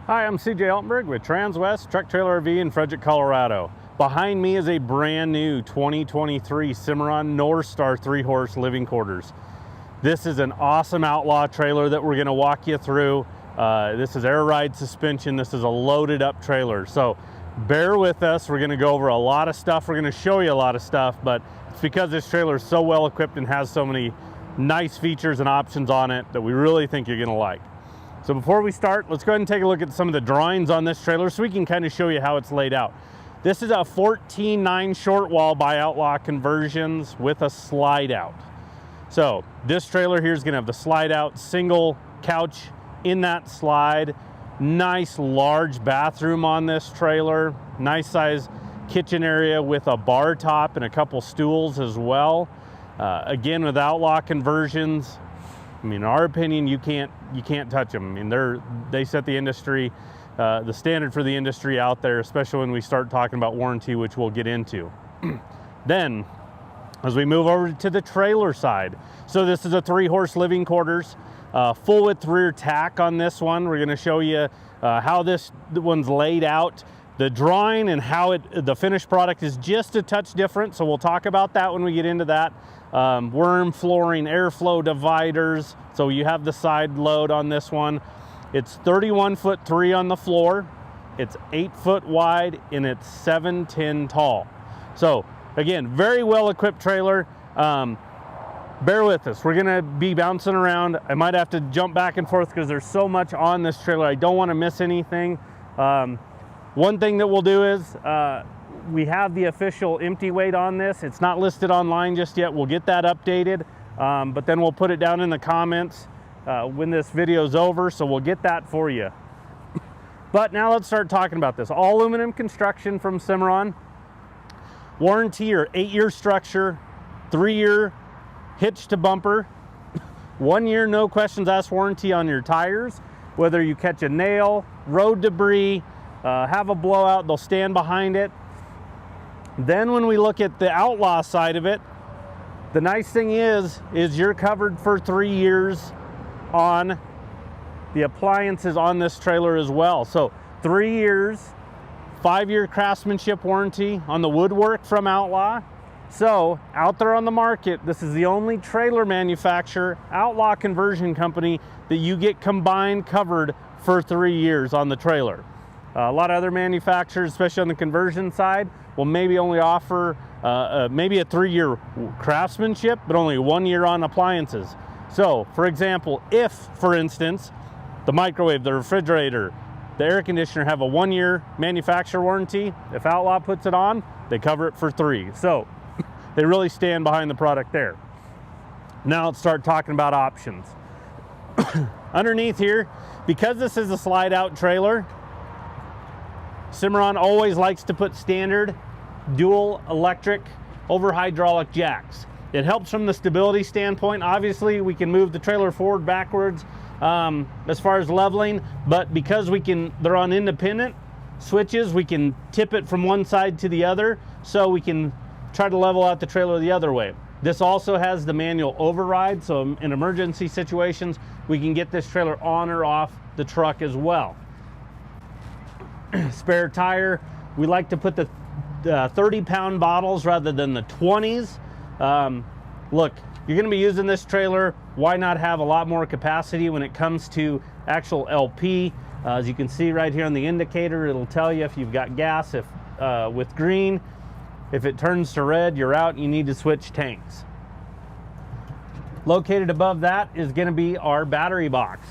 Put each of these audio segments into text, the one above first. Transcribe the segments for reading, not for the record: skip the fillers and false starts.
Hi, I'm CJ Altenberg with Transwest Truck Trailer RV in Frederick, Colorado. Behind me is a brand new 2023 Cimarron Norstar 3-horse living quarters. This is an awesome Outlaw trailer that we're going to walk you through. This is air ride suspension. This is a loaded up trailer. So bear with us. We're going to go over a lot of stuff. We're going to show you a lot of stuff, but it's because this trailer is so well equipped and has so many nice features and options on it that we really think you're going to like. So before we start, let's go ahead and take a look at some of the drawings on this trailer so we can kind of show you how it's laid out. This is a 14.9 short wall by Outlaw Conversions with a slide out. So this trailer here is going to have the slide out single couch in that slide. Nice large bathroom on this trailer. Nice size kitchen area with a bar top and a couple stools as well. Again, with Outlaw Conversions, I mean, in our opinion, you can't touch them. I mean, they set the industry, the standard for the industry out there, especially when we start talking about warranty, which we'll get into. Then, as we move over to the trailer side, so this is a 3-horse living quarters, full width rear tack on this one. We're going to show you how this one's laid out. The drawing and how the finished product is just a touch different, so we'll talk about that when we get into that. Worm flooring, airflow dividers, so you have the side load on this one. It's 31'3" on the floor, it's 8 foot wide, and it's 7'10" tall. So again, very well equipped trailer. Bear with us, we're gonna be bouncing around. I might have to jump back and forth because there's so much on this trailer. I don't want to miss anything. One thing that we'll do is we have the official empty weight on this. It's not listed online just yet. We'll get that updated, but then we'll put it down in the comments when this video's over, so we'll get that for you. But now let's start talking about this. All aluminum construction from Cimarron. Warranty or 8-year structure, 3-year hitch to bumper, 1 year no questions asked warranty on your tires. Whether you catch a nail, road debris, have a blowout, they'll stand behind it. Then when we look at the Outlaw side of it, the nice thing is you're covered for 3 years on the appliances on this trailer as well. So 3 years, 5-year craftsmanship warranty on the woodwork from Outlaw. So out there on the market, this is the only trailer manufacturer, Outlaw Conversion Company, that you get combined covered for 3 years on the trailer. A lot of other manufacturers, especially on the conversion side, will maybe only offer maybe a 3-year craftsmanship, but only 1 year on appliances. So, for example, if, for instance, the microwave, the refrigerator, the air conditioner have a 1-year manufacturer warranty, if Outlaw puts it on, they cover it for 3. So, they really stand behind the product there. Now let's start talking about options. Underneath here, because this is a slide-out trailer, Cimarron always likes to put standard dual electric over hydraulic jacks. It helps from the stability standpoint. Obviously, we can move the trailer forward, backwards as far as leveling, but because they're on independent switches, we can tip it from one side to the other, so we can try to level out the trailer the other way. This also has the manual override, so in emergency situations, we can get this trailer on or off the truck as well. Spare tire, we like to put the 30-pound bottles rather than the 20s. Look, you're going to be using this trailer. Why not have a lot more capacity when it comes to actual LP? As you can see right here on the indicator, it'll tell you if you've got gas. If with green, if it turns to red, you're out and you need to switch tanks. Located above that is going to be our battery box.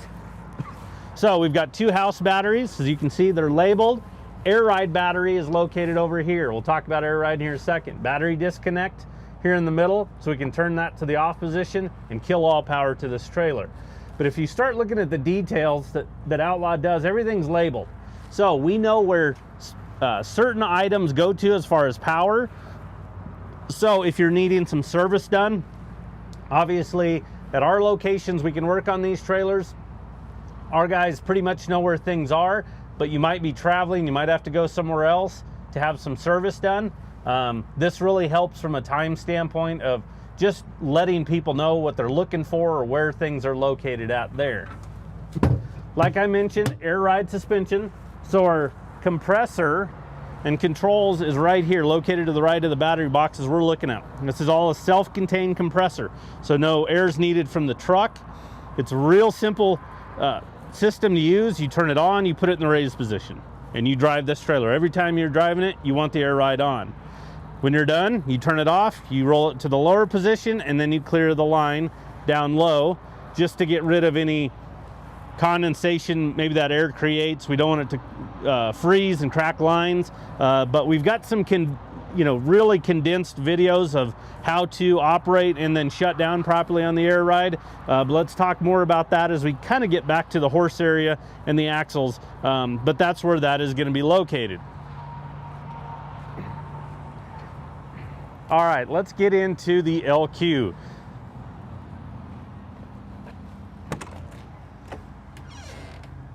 So we've got 2 house batteries. As you can see, they're labeled. Air ride battery is located over here. We'll talk about air ride in here in a second. Battery disconnect here in the middle, so we can turn that to the off position and kill all power to this trailer. But if you start looking at the details that Outlaw does, everything's labeled. So we know where certain items go to as far as power. So if you're needing some service done, obviously at our locations we can work on these trailers. Our guys pretty much know where things are, but you might be traveling, you might have to go somewhere else to have some service done. This really helps from a time standpoint of just letting people know what they're looking for or where things are located at there. like I mentioned, air ride suspension. So our compressor and controls is right here, located to the right of the battery boxes we're looking at. And this is all a self-contained compressor, so no air is needed from the truck. It's a real simple system to use. You turn it on, you put it in the raised position, and you drive this trailer. Every time you're driving it, you want the air ride on. When you're done, you turn it off, you roll it to the lower position, and then you clear the line down low just to get rid of any condensation maybe that air creates. We don't want it to freeze and crack lines, but we've got some really condensed videos of how to operate and then shut down properly on the air ride. But let's talk more about that as we kind of get back to the horse area and the axles, but that's where that is going to be located. All right, let's get into the LQ.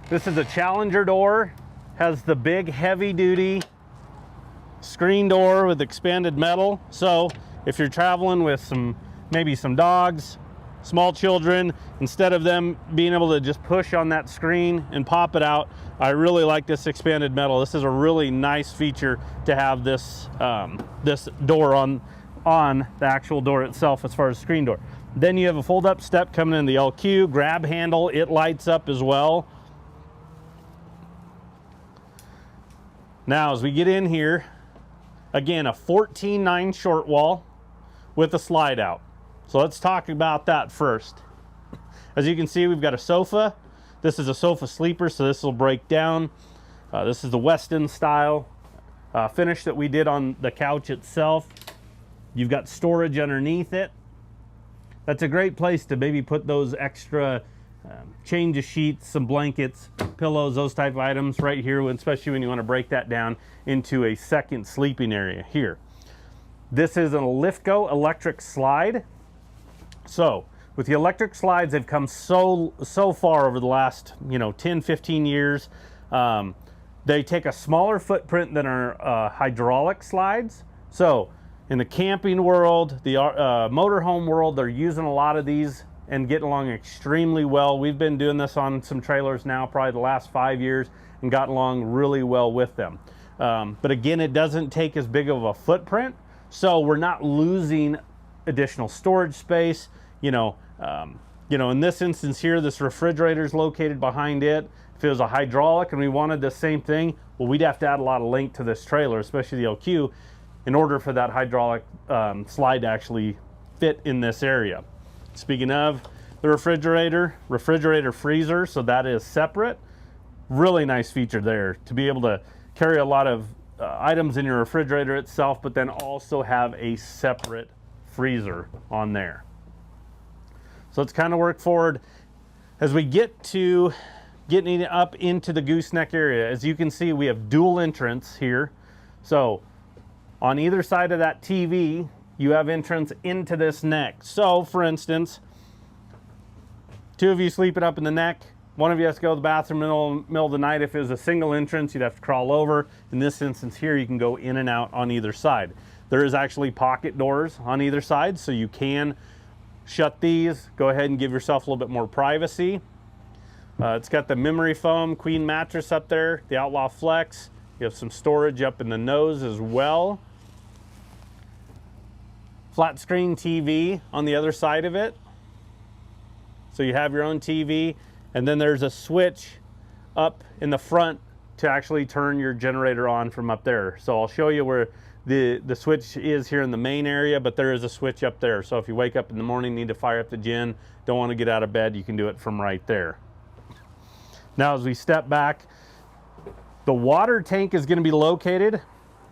This is a Challenger door, has the big heavy duty screen door with expanded metal. So if you're traveling with maybe some dogs, small children, instead of them being able to just push on that screen and pop it out, I really like this expanded metal. This is a really nice feature to have this this door on the actual door itself as far as screen door. Then you have a fold-up step coming in the LQ, grab handle, it lights up as well. Now as we get in here, again, a 14.9 short wall with a slide out. So let's talk about that first. As you can see, we've got a sofa. This is a sofa sleeper, so this will break down. This is the Weston style finish that we did on the couch itself. You've got storage underneath it. That's a great place to maybe put those extra change of sheets, some blankets, pillows, those type of items right here, especially when you want to break that down into a second sleeping area here. This is an Liftco electric slide. So with the electric slides, they've come so far over the last 10, 15 years. They take a smaller footprint than our hydraulic slides. So in the camping world, the motorhome world, they're using a lot of these and getting along extremely well. We've been doing this on some trailers now probably the last 5 years and gotten along really well with them. But again, it doesn't take as big of a footprint, so we're not losing additional storage space. In this instance here, this refrigerator is located behind it. If it was a hydraulic and we wanted the same thing, well, we'd have to add a lot of length to this trailer, especially the LQ, in order for that hydraulic slide to actually fit in this area. Speaking of the refrigerator freezer, so that is separate. Really nice feature there to be able to carry a lot of items in your refrigerator itself, but then also have a separate freezer on there. So let's kind of work forward as we get to getting up into the gooseneck area. As you can see, we have dual entrance here. So on either side of that TV, you have entrance into this neck. So for instance, two of you sleeping up in the neck, one of you has to go to the bathroom in the middle of the night. If it was a single entrance, you'd have to crawl over. In this instance here, you can go in and out on either side. There is actually pocket doors on either side, so you can shut these, go ahead and give yourself a little bit more privacy. It's got the memory foam queen mattress up there, the Outlaw Flex. You have some storage up in the nose as well. Flat screen TV on the other side of it. So you have your own TV, and then there's a switch up in the front to actually turn your generator on from up there. So I'll show you where the switch is here in the main area, but there is a switch up there. So if you wake up in the morning, need to fire up the gen, don't want to get out of bed, you can do it from right there. Now as we step back, the water tank is going to be located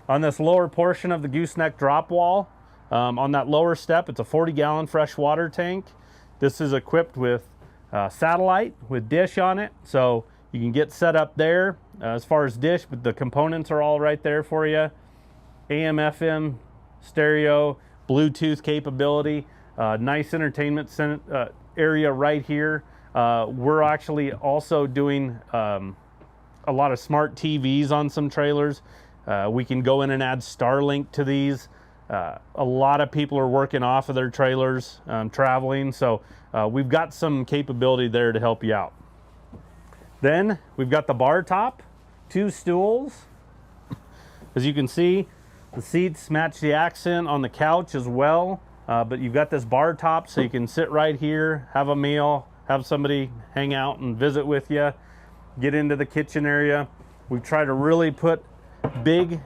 on this lower portion of the gooseneck drop wall. On that lower step, it's a 40-gallon fresh water tank. This is equipped with satellite with dish on it, so you can get set up there as far as dish, but the components are all right there for you. AM, FM, stereo, Bluetooth capability, nice entertainment area right here. We're actually also doing a lot of smart TVs on some trailers. We can go in and add Starlink to these. A lot of people are working off of their trailers, traveling, so we've got some capability there to help you out. Then we've got the bar top, 2 stools. As you can see, the seats match the accent on the couch as well, but you've got this bar top so you can sit right here, have a meal, have somebody hang out and visit with you, get into the kitchen area. We've tried to really put big,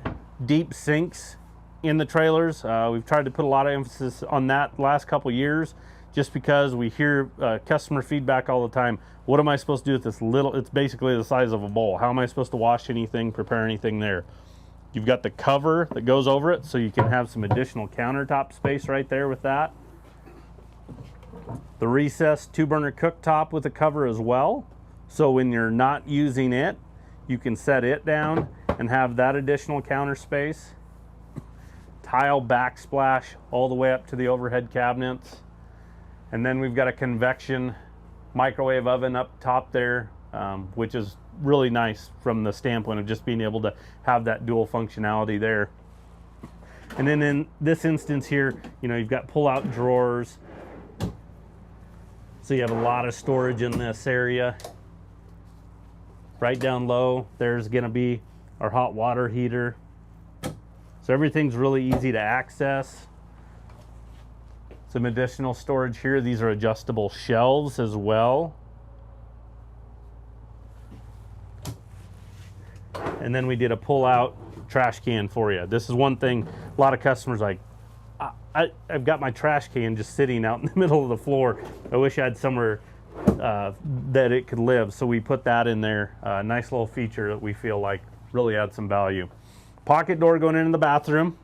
deep sinks in the trailers. We've tried to put a lot of emphasis on that the last couple years, just because we hear customer feedback all the time. What am I supposed to do with this little, it's basically the size of a bowl. How am I supposed to wash anything, prepare anything there? You've got the cover that goes over it so you can have some additional countertop space right there with that. The recessed 2-burner cooktop with a cover as well. So when you're not using it, you can set it down and have that additional counter space. Tile backsplash all the way up to the overhead cabinets. And then we've got a convection microwave oven up top there, which is really nice from the standpoint of just being able to have that dual functionality there. And then in this instance here, you know, you've got pull-out drawers. So you have a lot of storage in this area. Right down low, there's gonna be our hot water heater. So everything's really easy to access. Some additional storage here. These are adjustable shelves as well. And then we did a pull-out trash can for you. This is one thing a lot of customers like, I've got my trash can just sitting out in the middle of the floor. I wish I had somewhere that it could live. So we put that in there. Nice little feature that we feel like really adds some value. Pocket door going into the bathroom.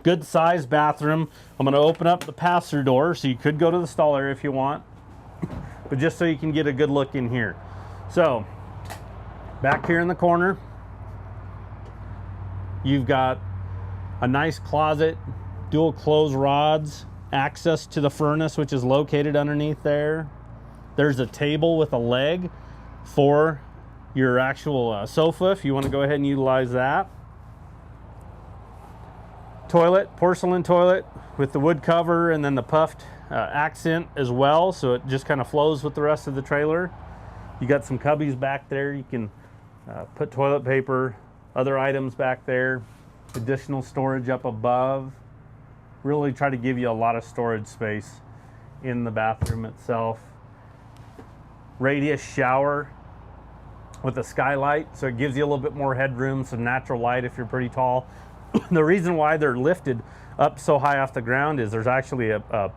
Good size bathroom. I'm going to open up the pass-through door, so you could go to the stall area if you want, but just so you can get a good look in here. So back here in the corner, you've got a nice closet, dual close rods, access to the furnace, which is located underneath there. There's a table with a leg for your actual sofa if you want to go ahead and utilize that. Toilet, porcelain toilet with the wood cover and then the puffed accent as well, so it just kind of flows with the rest of the trailer. You got some cubbies back there. You can put toilet paper, other items back there, additional storage up above. Really try to give you a lot of storage space in the bathroom itself. Radius shower with a skylight, so it gives you a little bit more headroom, some natural light if you're pretty tall. The reason why they're lifted up so high off the ground is there's actually a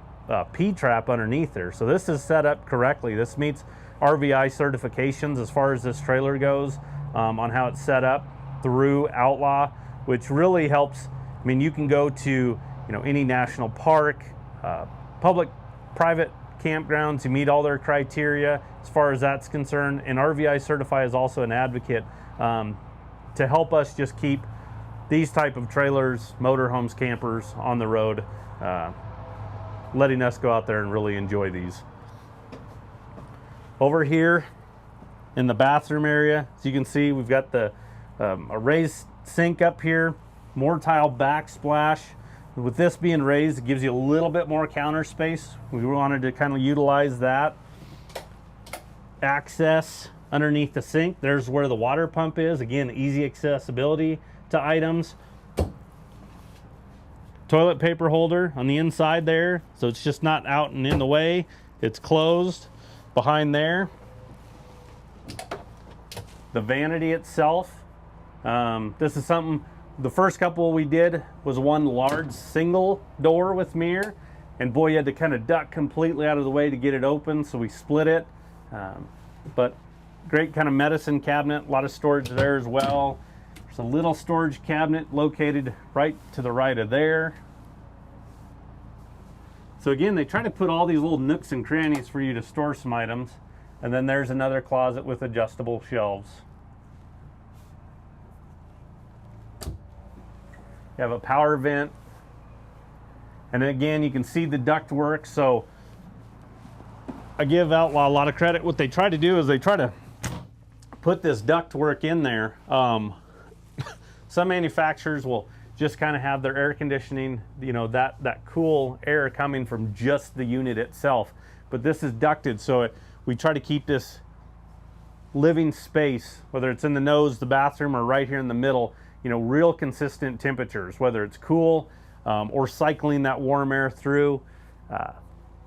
P-trap underneath there. So this is set up correctly. This meets RVI certifications as far as this trailer goes, on how it's set up through Outlaw, which really helps. I mean, you can go to, you know, any national park, public, private campgrounds, you meet all their criteria as far as that's concerned. And RVI Certify is also an advocate to help us just keep these type of trailers, motorhomes, campers on the road, letting us go out there and really enjoy these. Over here in the bathroom area, as you can see, we've got the a raised sink up here, more tile backsplash. With this being raised, it gives you a little bit more counter space. We wanted to kind of utilize that. Access underneath the sink, there's where the water pump is. Again, easy accessibility to items. Toilet paper holder on the inside there, so it's just not out and in the way. It's closed behind there. The vanity itself, this is something, the first couple we did was one large single door with mirror, and boy, you had to kind of duck completely out of the way to get it open, so we split it. But great kind of medicine cabinet, a lot of storage there as well. There's a little storage cabinet located right to the right of there. So again, they try to put all these little nooks and crannies for you to store some items. And then there's another closet with adjustable shelves. You have a power vent. And then again, you can see the duct work. So I give Outlaw a lot of credit. What they try to do is they try to put this duct work in there. Some manufacturers will just kind of have their air conditioning, you know, that cool air coming from just the unit itself. But this is ducted, so we try to keep this living space, whether it's in the nose, the bathroom, or right here in the middle, you know, real consistent temperatures, whether it's cool or cycling that warm air through.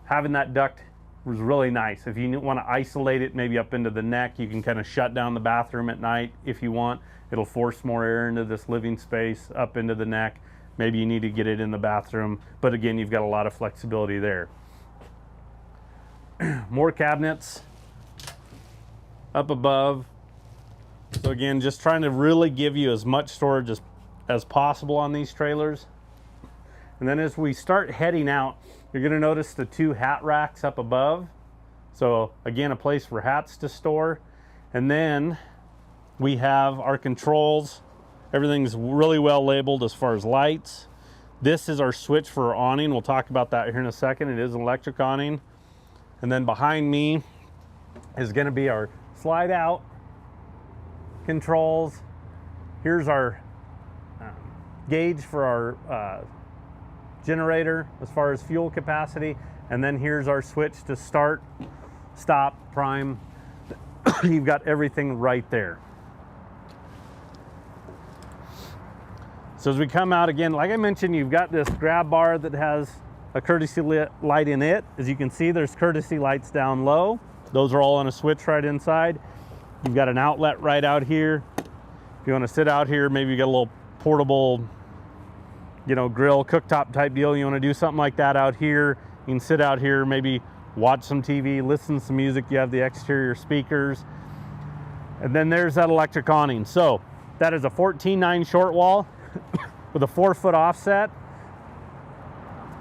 Having that duct was really nice. If you want to isolate it maybe up into the neck, you can kind of shut down the bathroom at night if you want. It'll force more air into this living space up into the neck. Maybe you need to get it in the bathroom, but again, you've got a lot of flexibility there. More cabinets up above. So again, just trying to really give you as much storage as possible on these trailers. And then as we start heading out, you're going to notice the 2 hat racks up above. So again, a place for hats to store. And then we have our controls. Everything's really well labeled as far as lights. This is our switch for our awning. We'll talk about that here in a second. It is an electric awning. And then behind me is going to be our slide out controls. Here's our gauge for our generator as far as fuel capacity, and then here's our switch to start, stop, prime. You've got everything right there. So as we come out again, like I mentioned, you've got this grab bar that has a courtesy light in it. As you can see, there's courtesy lights down low. Those are all on a switch right inside. You've got an outlet right out here. If you want to sit out here, maybe you got a little portable, you know, grill, cooktop type deal. You want to do something like that out here. You can sit out here, maybe watch some TV, listen to some music. You have the exterior speakers. And then there's that electric awning. So that is a 14.9 short wall with a 4-foot offset.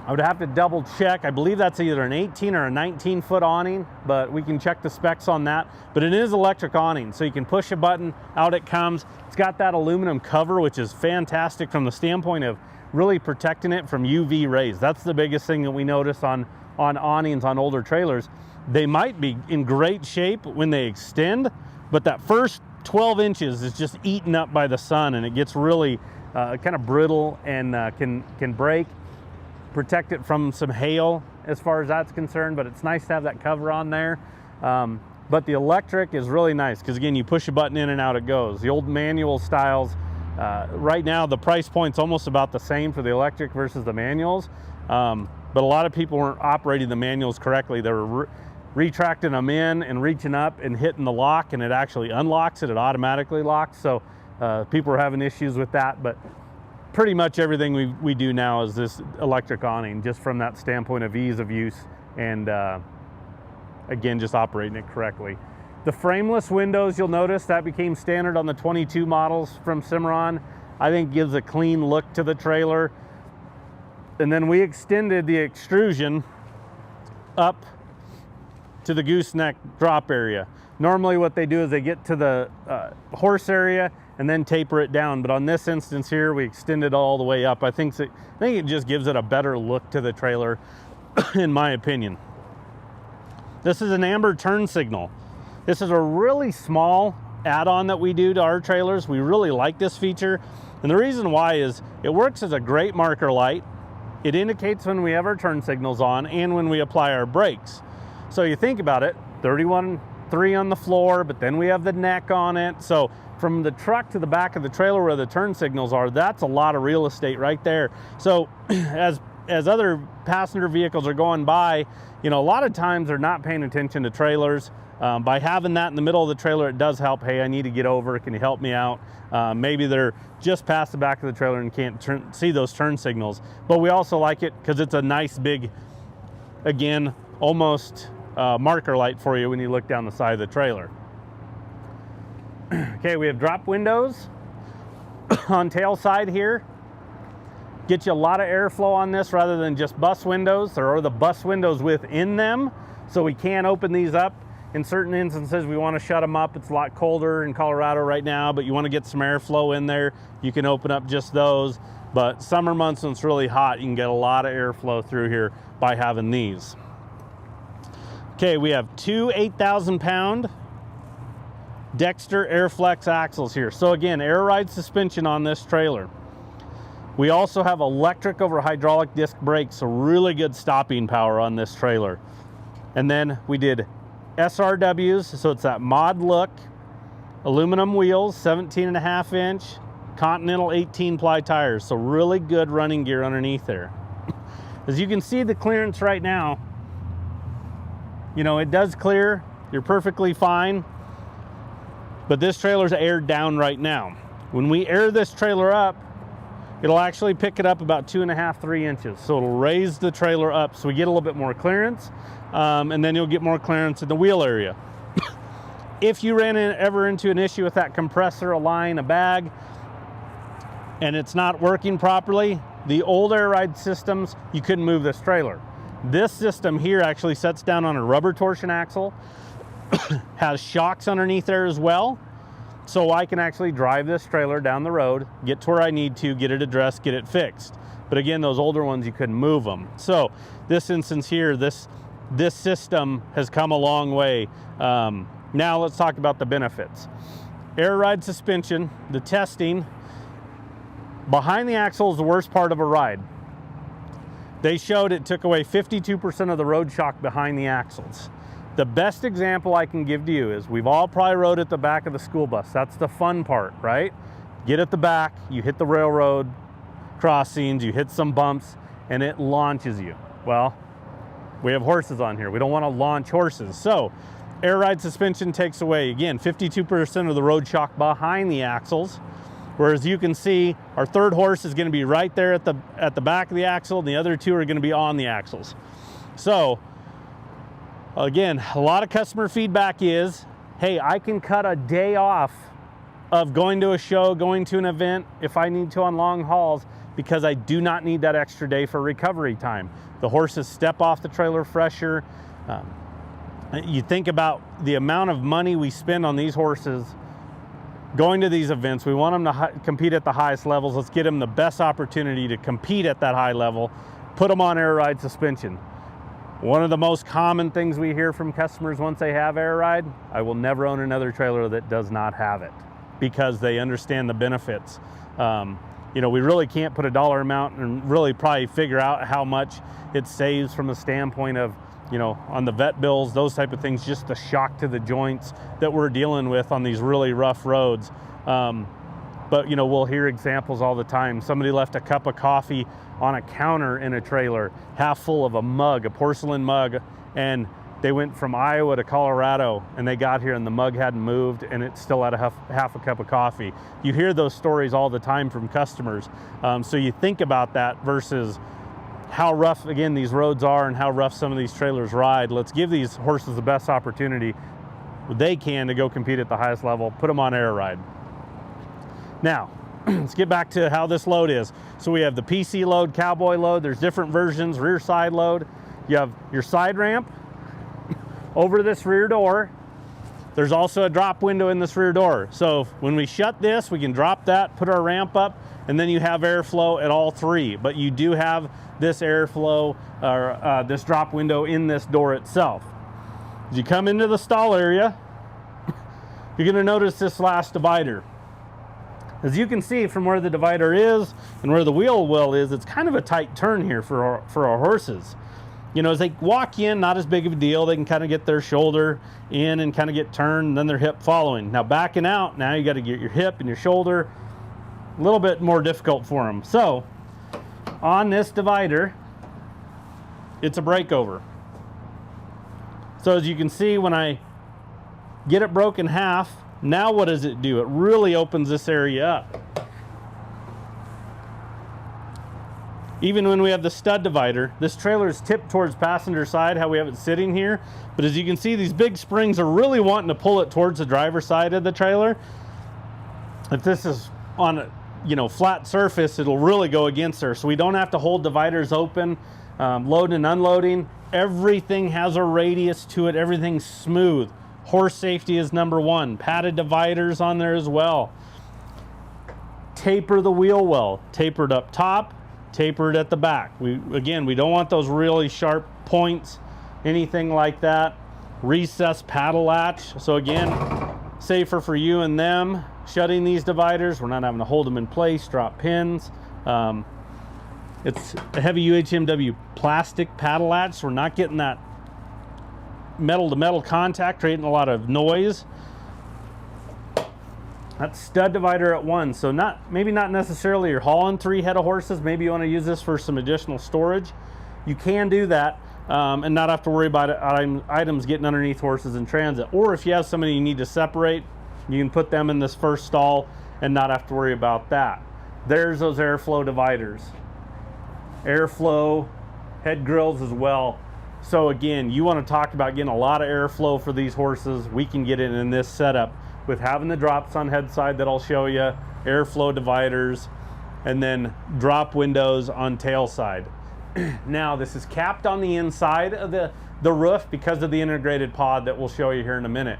I would have to double check. I believe that's either an 18 or a 19-foot awning, but we can check the specs on that. But it is electric awning, so you can push a button, out it comes. It's got that aluminum cover, which is fantastic from the standpoint of really protecting it from UV rays. That's the biggest thing that we notice on awnings on older trailers. They might be in great shape when they extend, but that first 12 inches is just eaten up by the sun, and it gets really kind of brittle and can break. Protect it from some hail as far as that's concerned, but it's nice to have that cover on there. But the electric is really nice because again, you push a button in and out it goes. The old manual styles, right now the price point's almost about the same for the electric versus the manuals, but a lot of people weren't operating the manuals correctly. They were retracting them in and reaching up and hitting the lock, and it actually unlocks it. It automatically locks, so people are having issues with that. But pretty much everything we do now is this electric awning, just from that standpoint of ease of use and again, just operating it correctly. The frameless windows, you'll notice that became standard on the 22 models from Cimarron. I think gives a clean look to the trailer. And then we extended the extrusion up to the gooseneck drop area. Normally what they do is they get to the horse area and then taper it down, but on this instance here, we extend it all the way up. I think it just gives it a better look to the trailer, in my opinion. This is an amber turn signal. This is a really small add-on that we do to our trailers. We really like this feature, and the reason why is it works as a great marker light. It indicates when we have our turn signals on and when we apply our brakes. So you think about it, 31.3 on the floor, but then we have the neck on it. So from the truck to the back of the trailer where the turn signals are, that's a lot of real estate right there. So as other passenger vehicles are going by, you know, a lot of times they're not paying attention to trailers. By having that in the middle of the trailer, it does help. Hey, I need to get over. Can you help me out? Maybe they're just past the back of the trailer and can't see those turn signals. But we also like it because it's a nice big, again, almost marker light for you when you look down the side of the trailer. Okay, we have drop windows on tail side here. Get you a lot of airflow on this rather than just bus windows. There are the bus windows within them, so we can open these up. In certain instances, we want to shut them up. It's a lot colder in Colorado right now, but you want to get some airflow in there, you can open up just those. But summer months when it's really hot, you can get a lot of airflow through here by having these. Okay, we have two 8,000-pound Dexter Airflex axles here. So again, air ride suspension on this trailer. We also have electric over hydraulic disc brakes, so really good stopping power on this trailer. And then we did SRWs, so it's that mod look Aluminum wheels, 17.5 inch, Continental 18 ply tires. So really good running gear underneath there. As you can see the clearance right now, you know, it does clear. You're perfectly fine. But this trailer's aired down right now. When we air this trailer up, it'll actually pick it up about 2.5, 3 inches. So it'll raise the trailer up so we get a little bit more clearance. And then you'll get more clearance in the wheel area. If you ran ever into an issue with that compressor, a line, a bag, and it's not working properly, the old air ride systems, you couldn't move this trailer. This system here actually sets down on a rubber torsion axle, has shocks underneath there as well, so I can actually drive this trailer down the road, get to where I need to, get it addressed, get it fixed. But again, those older ones, you couldn't move them. So this instance here, this system has come a long way. Now let's talk about the benefits. Air ride suspension, the testing, behind the axle is the worst part of a ride. They showed it took away 52% of the road shock behind the axles. The best example I can give to you is we've all probably rode at the back of the school bus. That's the fun part, right? Get at the back, you hit the railroad crossings, you hit some bumps, and it launches you. Well, we have horses on here. We don't want to launch horses. So air ride suspension takes away, again, 52% of the road shock behind the axles. Whereas you can see our third horse is going to be right there at the back of the axle, and the other two are going to be on the axles. So again, a lot of customer feedback is, hey, I can cut a day off of going to a show, going to an event if I need to on long hauls, because I do not need that extra day for recovery time. The horses step off the trailer fresher. You think about the amount of money we spend on these horses going to these events. We want them to compete at the highest levels. Let's get them the best opportunity to compete at that high level. Put them on air ride suspension. One of the most common things we hear from customers once they have air ride, I will never own another trailer that does not have it, because they understand the benefits. You know, we really can't put a dollar amount and really probably figure out how much it saves from the standpoint of, you know, on the vet bills, those type of things, just the shock to the joints that we're dealing with on these really rough roads. But, you know, we'll hear examples all the time. Somebody left a cup of coffee on a counter in a trailer, half full of a mug, a porcelain mug, and they went from Iowa to Colorado, and they got here and the mug hadn't moved and it still had half a cup of coffee. You hear those stories all the time from customers. So you think about that versus how rough, again, these roads are and how rough some of these trailers ride. Let's give these horses the best opportunity they can to go compete at the highest level, put them on air ride. Now, let's get back to how this load is. So we have the PC load, cowboy load, there's different versions, rear side load. You have your side ramp over this rear door. There's also a drop window in this rear door. So when we shut this, we can drop that, put our ramp up, and then you have airflow at all three. But you do have this airflow, or this drop window in this door itself. As you come into the stall area, you're gonna notice this last divider. As you can see from where the divider is and where the wheel well is, it's kind of a tight turn here for our horses. You know, as they walk in, not as big of a deal. They can kind of get their shoulder in and kind of get turned, and then their hip following. Now backing out, now you got to get your hip and your shoulder, a little bit more difficult for them. So on this divider, it's a breakover. So as you can see, when I get it broken in half, now what does it do? It really opens this area up. Even when we have the stud divider, this trailer is tipped towards passenger side, how we have it sitting here. But as you can see, these big springs are really wanting to pull it towards the driver's side of the trailer. If this is on a, you know, flat surface, it'll really go against her. So we don't have to hold dividers open, loading and unloading. Everything has a radius to it. Everything's smooth. Horse safety is number one. Padded dividers on there as well. Taper the wheel well. Tapered up top, tapered at the back. Again, we don't want those really sharp points, anything like that. Recessed paddle latch. So again, safer for you and them shutting these dividers. We're not having to hold them in place, drop pins. It's a heavy UHMW plastic paddle latch, so we're not getting that metal to metal contact, creating a lot of noise. That's stud divider at 1. So maybe not necessarily you're hauling 3 head of horses. Maybe you want to use this for some additional storage. You can do that and not have to worry about items getting underneath horses in transit. Or if you have somebody you need to separate, you can put them in this first stall and not have to worry about that. There's those airflow dividers. Airflow head grills as well. So again, you want to talk about getting a lot of airflow for these horses. We can get it in this setup with having the drops on head side that I'll show you, airflow dividers, and then drop windows on tail side. Now this is capped on the inside of the roof because of the integrated pod that we'll show you here in a minute.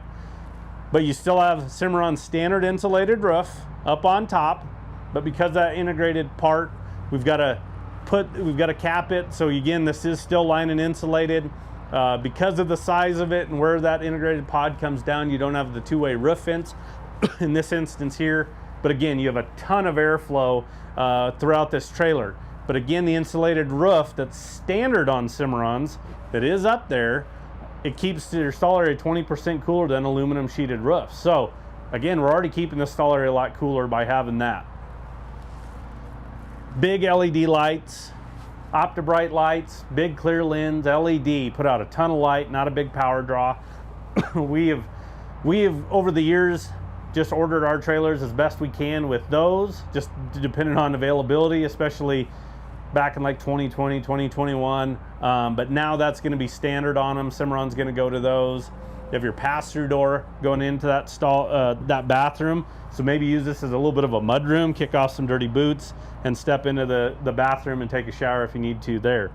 But you still have Cimarron standard insulated roof up on top, but because that integrated part, we've got to cap it. So again, this is still lining insulated. Because of the size of it and where that integrated pod comes down, you don't have the two-way roof vents in this instance here. But again, you have a ton of airflow throughout this trailer. But again, the insulated roof that's standard on Cimarrons, that is up there, it keeps your stall area 20% cooler than aluminum sheeted roof. So again, we're already keeping the stall area a lot cooler by having that. Big LED lights, OptiBright lights, big clear lens, LED, put out a ton of light, not a big power draw. we have over the years just ordered our trailers as best we can with those, just depending on availability, especially back in like 2020, 2021. But now that's going to be standard on them. Cimarron's going to go to those. You have your pass-through door going into that stall, that bathroom. So maybe use this as a little bit of a mud room, kick off some dirty boots, and step into the bathroom and take a shower if you need to there.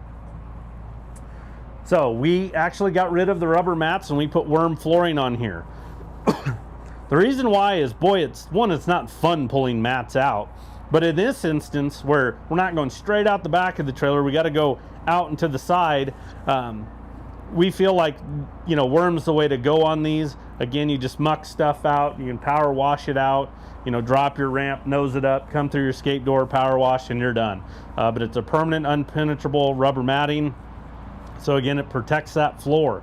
So we actually got rid of the rubber mats and we put worm flooring on here. The reason why is, boy, it's not fun pulling mats out. But in this instance, where we're not going straight out the back of the trailer, we got to go out and to the side. We feel like, you know, worm's the way to go on these. Again, you just muck stuff out. You can power wash it out. You know, drop your ramp, nose it up, come through your escape door, power wash, and you're done. But it's a permanent, unpenetrable rubber matting. So again, it protects that floor.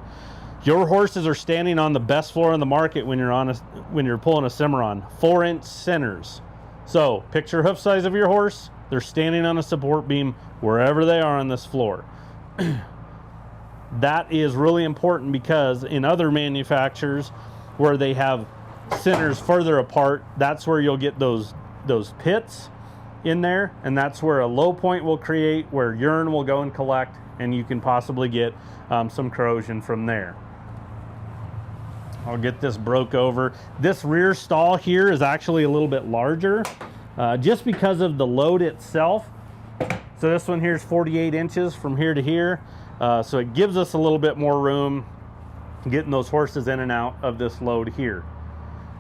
Your horses are standing on the best floor in the market when you're pulling a Cimarron. 4-inch centers. So picture hoof size of your horse. They're standing on a support beam wherever they are on this floor. That is really important because in other manufacturers where they have centers further apart, that's where you'll get those pits in there, and that's where a low point will create, where urine will go and collect, and you can possibly get some corrosion from there. I'll get this broke over. This rear stall here is actually a little bit larger just because of the load itself. So this one here is 48 inches from here to here. So it gives us a little bit more room getting those horses in and out of this load here.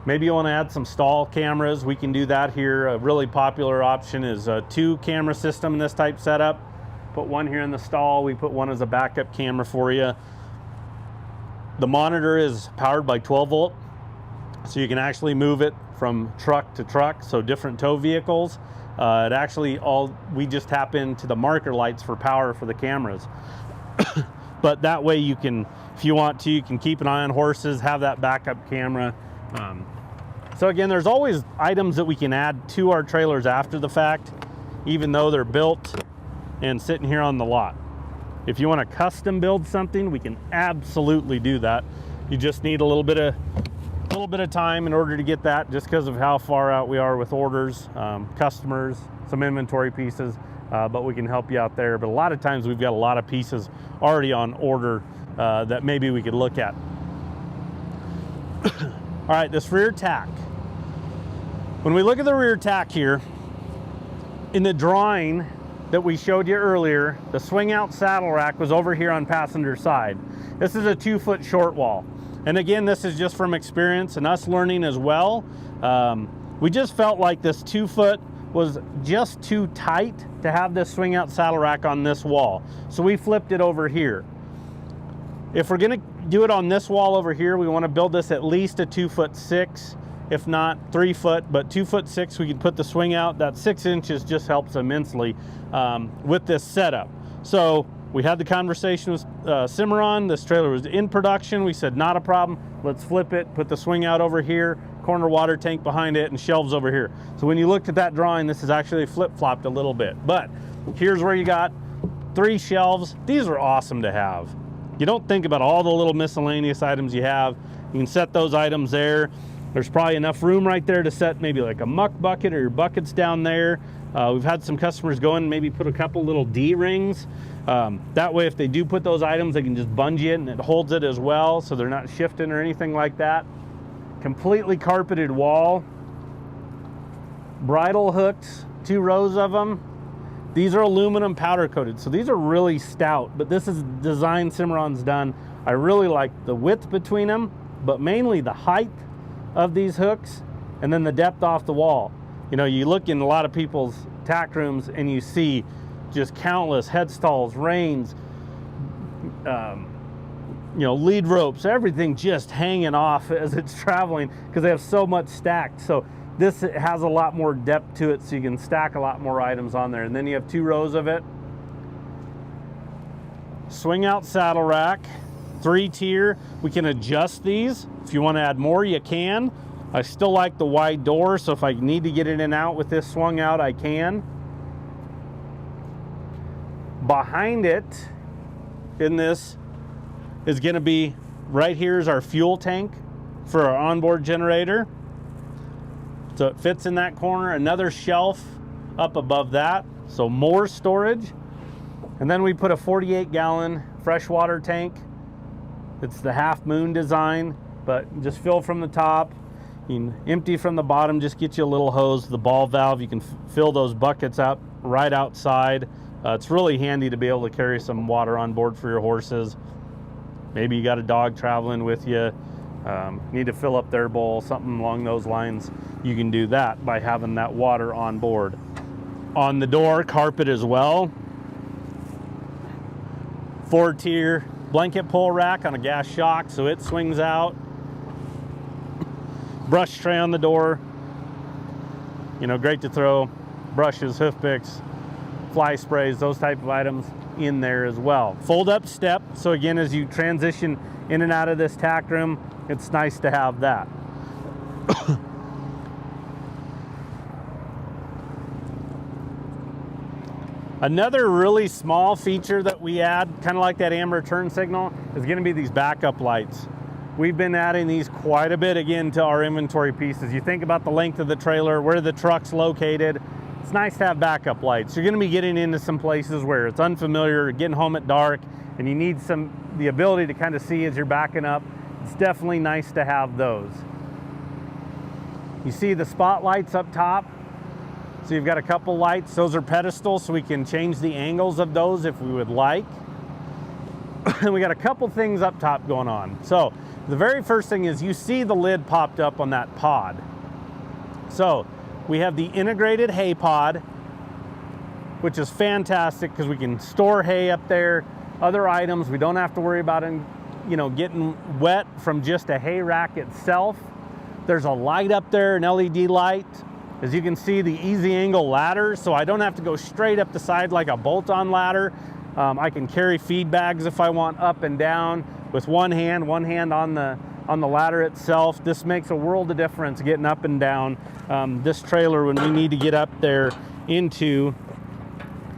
Maybe you want to add some stall cameras. We can do that here. A really popular option is a 2-camera system in this type setup. Put one here in the stall. We put one as a backup camera for you. The monitor is powered by 12 volt. So you can actually move it from truck to truck. So different tow vehicles. It actually we just tap into the marker lights for power for the cameras. But that way you can, if you want to, you can keep an eye on horses, have that backup camera. So again, there's always items that we can add to our trailers after the fact, even though they're built and sitting here on the lot. If you want to custom build something, we can absolutely do that. You just need a little bit of time in order to get that, just because of how far out we are with orders, customers, some inventory pieces. But we can help you out there. But a lot of times we've got a lot of pieces already on order that maybe we could look at. All right, this rear tack. When we look at the rear tack here, in the drawing that we showed you earlier, the swing out saddle rack was over here on passenger side. This is a 2-foot short wall. And again, this is just from experience and us learning as well. We just felt like this 2-foot was just too tight to have this swing out saddle rack on this wall. So we flipped it over here. If we're gonna do it on this wall over here, we wanna build this at least a 2'6", if not 3 foot, but 2'6", we can put the swing out. That 6 inches just helps immensely with this setup. So we had the conversation with Cimarron. This trailer was in production. We said, not a problem. Let's flip it, put the swing out over here, corner water tank behind it, and shelves over here. So when you looked at that drawing, this is actually flip-flopped a little bit. But here's where you got 3 shelves. These are awesome to have. You don't think about all the little miscellaneous items you have. You can set those items there. There's probably enough room right there to set maybe like a muck bucket or your buckets down there. We've had some customers go in and maybe put a couple little D-rings. That way, if they do put those items, they can just bungee it and it holds it as well, so they're not shifting or anything like that. Completely carpeted wall. Bridle hooks, 2 rows of them. These are aluminum powder coated, so these are really stout, but this is design Cimarron's done. I really like the width between them, but mainly the height of these hooks and then the depth off the wall. You know, you look in a lot of people's tack rooms and you see just countless headstalls, reins, you know, lead ropes, everything just hanging off as it's traveling because they have so much stacked. So this has a lot more depth to it, so you can stack a lot more items on there. And then you have 2 rows of it. Swing out saddle rack, 3-tier. We can adjust these. If you want to add more, you can. I still like the wide door, so if I need to get in and out with this swung out, I can. Behind it in this is going to be, right here is our fuel tank for our onboard generator. So it fits in that corner. Another shelf up above that, so more storage. And then we put a 48-gallon freshwater tank. It's the half moon design, but just fill from the top. You can empty from the bottom, just get you a little hose, the ball valve. You can fill those buckets up right outside. It's really handy to be able to carry some water on board for your horses. Maybe you got a dog traveling with you, need to fill up their bowl, something along those lines. You can do that by having that water on board. On the door, carpet as well. 4-tier blanket pull rack on a gas shock, so it swings out. Brush tray on the door. You know, great to throw brushes, hoof picks, fly sprays, those type of items in there as well. Fold up step, so again, as you transition in and out of this tack room, it's nice to have that. Another really small feature that we add, kind of like that amber turn signal, is going to be these backup lights. We've been adding these quite a bit, again, to our inventory pieces. You think about the length of the trailer, where the truck's located. It's nice to have backup lights. You're going to be getting into some places where it's unfamiliar, getting home at dark, and you need the ability to kind of see as you're backing up. It's definitely nice to have those. You see the spotlights up top? So you've got a couple lights. Those are pedestals, so we can change the angles of those if we would like. And we got a couple things up top going on. So the very first thing is you see the lid popped up on that pod. So we have the integrated hay pod, which is fantastic because we can store hay up there, other items. We don't have to worry about it, you know, getting wet from just a hay rack itself. There's a light up there, an LED light. As you can see, the easy angle ladder, so I don't have to go straight up the side like a bolt-on ladder. I can carry feed bags if I want up and down with one hand on the ladder itself. This makes a world of difference getting up and down this trailer when we need to get up there into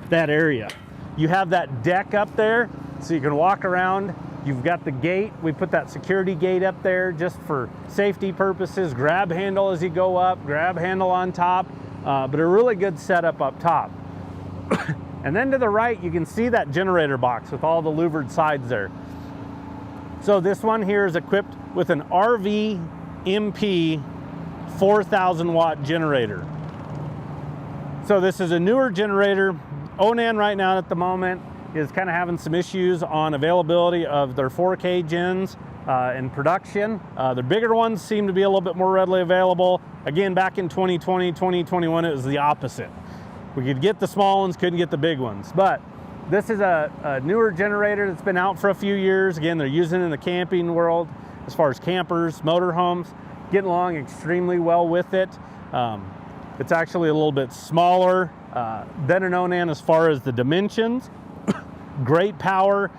that area. You have that deck up there, so you can walk around. You've got the gate. We put that security gate up there just for safety purposes. Grab handle as you go up, grab handle on top, but a really good setup up top. And then to the right, you can see that generator box with all the louvered sides there. So this one here is equipped with an RV MP 4,000 watt generator. So this is a newer generator. Onan right now at the moment is kind of having some issues on availability of their 4K gens in production. The bigger ones seem to be a little bit more readily available. Again, back in 2020, 2021, it was the opposite. We could get the small ones, couldn't get the big ones. But this is a newer generator that's been out for a few years. Again, they're using it in the camping world as far as campers, motorhomes, getting along extremely well with it. It's actually a little bit smaller than an Onan as far as the dimensions. Great power.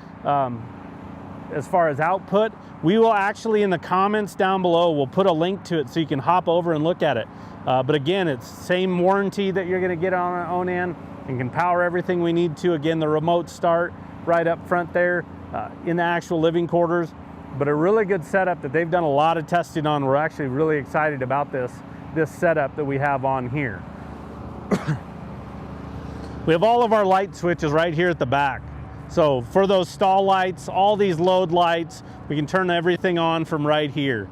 as far as output, we will actually, in the comments down below, we'll put a link to it so you can hop over and look at it. But again, it's same warranty that you're gonna get on our own end, and can power everything we need to. Again, the remote start right up front there in the actual living quarters. But a really good setup that they've done a lot of testing on. We're actually really excited about this setup that we have on here. We have all of our light switches right here at the back. So for those stall lights, all these load lights, we can turn everything on from right here.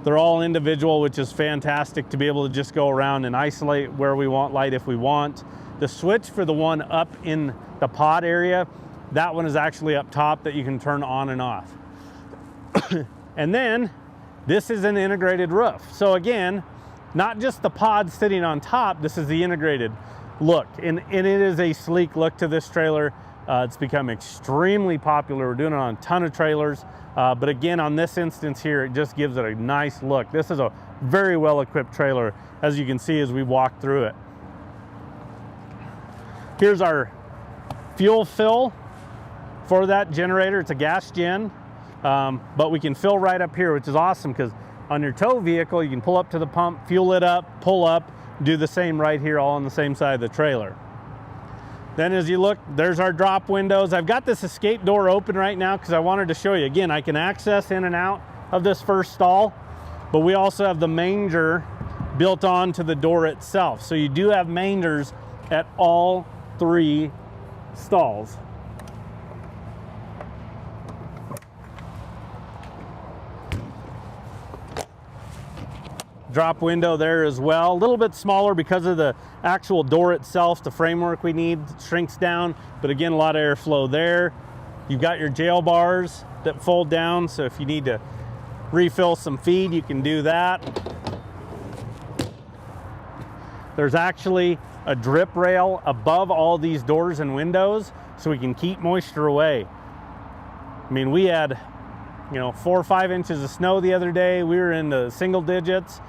They're all individual, which is fantastic to be able to just go around and isolate where we want light if we want. The switch for the one up in the pod area, that one is actually up top that you can turn on and off. And then this is an integrated roof. So again, not just the pod sitting on top, this is the integrated look. And it is a sleek look to this trailer. It's become extremely popular. We're doing it on a ton of trailers. But again, on this instance here, it just gives it a nice look. This is a very well-equipped trailer, as you can see as we walk through it. Here's our fuel fill for that generator. It's a gas gen, but we can fill right up here, which is awesome because on your tow vehicle, you can pull up to the pump, fuel it up, pull up, do the same right here, all on the same side of the trailer. Then as you look, there's our drop windows. I've got this escape door open right now because I wanted to show you. Again, I can access in and out of this first stall, but we also have the manger built onto the door itself. So you do have mangers at all 3 stalls. Drop window there as well, a little bit smaller because of the actual door itself. The framework we need shrinks down, but again, a lot of airflow there. You've got your jail bars that fold down, so if you need to refill some feed, you can do that. There's actually a drip rail above all these doors and windows so we can keep moisture away. I mean, we had, 4 or 5 inches of snow the other day. We were in the single digits.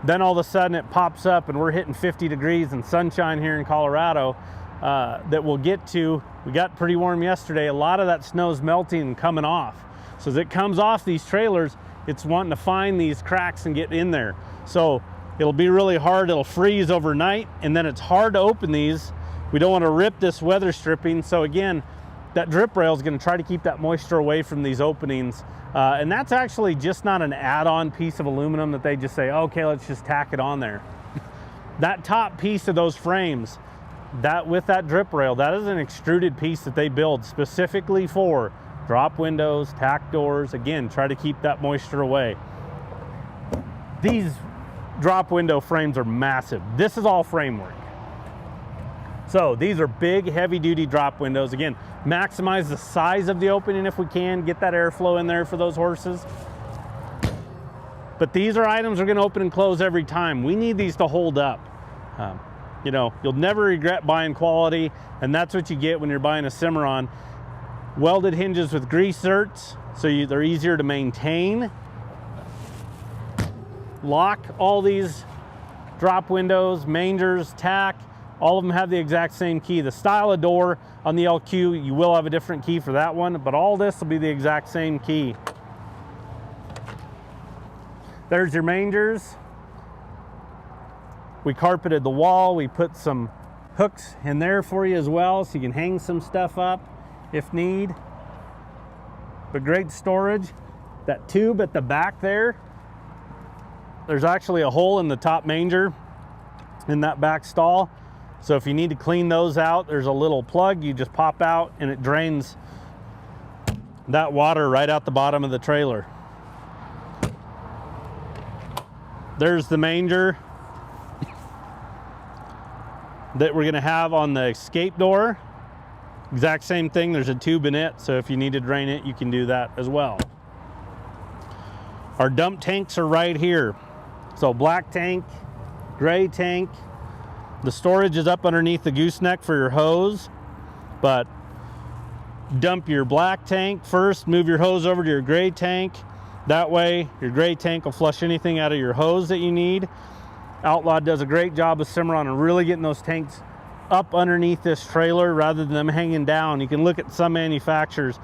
Then all of a sudden it pops up and we're hitting 50 degrees and sunshine here in Colorado that we'll get to. We got pretty warm yesterday. A lot of that snow's melting and coming off. So as it comes off these trailers, it's wanting to find these cracks and get in there. So it'll be really hard. It'll freeze overnight, and then it's hard to open these. We don't want to rip this weather stripping. So again, that drip rail is going to try to keep that moisture away from these openings. And that's actually just not an add-on piece of aluminum that they just say, okay, let's just tack it on there. That top piece of those frames, that with that drip rail, that is an extruded piece that they build specifically for drop windows, tack doors. Again, try to keep that moisture away. These drop window frames are massive. This is all framework. So these are big, heavy-duty drop windows. Again, maximize the size of the opening if we can, get that airflow in there for those horses. But these are items we're gonna open and close every time. We need these to hold up. You'll never regret buying quality, and that's what you get when you're buying a Cimarron. Welded hinges with grease zerks, so they're easier to maintain. Lock all these drop windows, mangers, tack, all of them have the exact same key. The style of door on the LQ, you will have a different key for that one, but all this will be the exact same key. There's your mangers. We carpeted the wall. We put some hooks in there for you as well, so you can hang some stuff up if need. But great storage. That tube at the back there, there's actually a hole in the top manger in that back stall. So if you need to clean those out, there's a little plug you just pop out and it drains that water right out the bottom of the trailer. There's the manger that we're gonna have on the escape door. Exact same thing, there's a tube in it, so if you need to drain it, you can do that as well. Our dump tanks are right here. So black tank, gray tank. The storage is up underneath the gooseneck for your hose, but dump your black tank first, move your hose over to your gray tank. That way, your gray tank will flush anything out of your hose that you need. Outlaw does a great job of Cimarron and really getting those tanks up underneath this trailer rather than them hanging down. You can look at some manufacturers,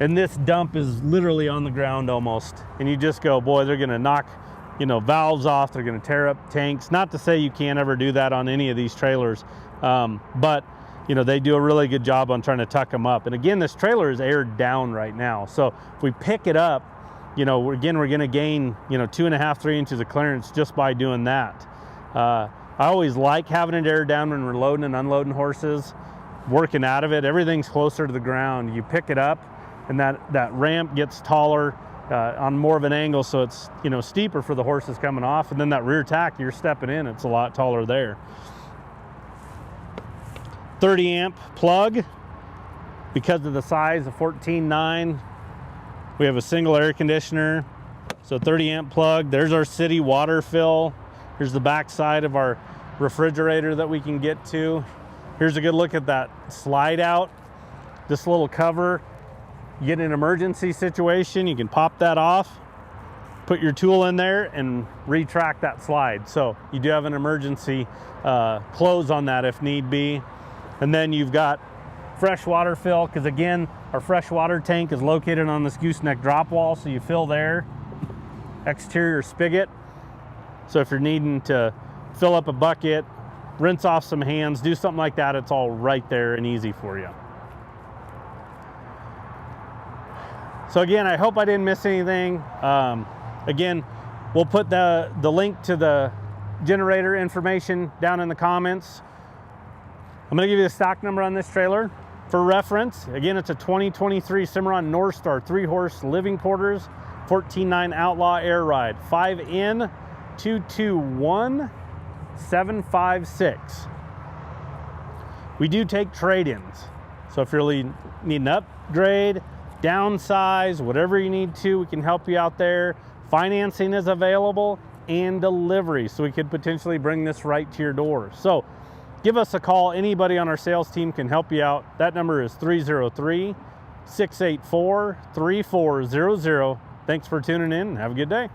And this dump is literally on the ground almost. And you just go, boy, they're gonna knock, you know, valves off, they're gonna tear up tanks. Not to say you can't ever do that on any of these trailers, but you know, they do a really good job on trying to tuck them up. And again, this trailer is aired down right now. So if we pick it up, you know, again, we're gonna gain, you know, 2.5, 3 inches of clearance just by doing that. I always like having it aired down when we're loading and unloading horses, working out of it. Everything's closer to the ground. You pick it up and that ramp gets taller on more of an angle, so it's, you know, steeper for the horses coming off. And then that rear tack, you're stepping in, it's a lot taller there. 30 amp plug. Because of the size of 14.9, we have a single air conditioner. So 30 amp plug. There's our city water fill. Here's the back side of our refrigerator that we can get to. Here's a good look at that slide out. This little cover, you get in an emergency situation, you can pop that off, put your tool in there and retract that slide. So you do have an emergency close on that if need be. And then you've got fresh water fill, because again, our fresh water tank is located on this gooseneck drop wall, so you fill there. Exterior spigot, so if you're needing to fill up a bucket, rinse off some hands, do something like that, it's all right there and easy for you. So again, I hope I didn't miss anything. Again, we'll put the link to the generator information down in the comments. I'm gonna give you the stock number on this trailer for reference. Again, it's a 2023 Cimarron Norstar 3-horse Living Quorters 14.9 Outlaw Air Ride 5N 221756. We do take trade-ins. So if you're really need an upgrade, downsize, whatever you need to, we can help you out there. Financing is available and delivery, so we could potentially bring this right to your door. So give us a call. Anybody on our sales team can help you out. That number is 303-684-3400. Thanks for tuning in and have a good day.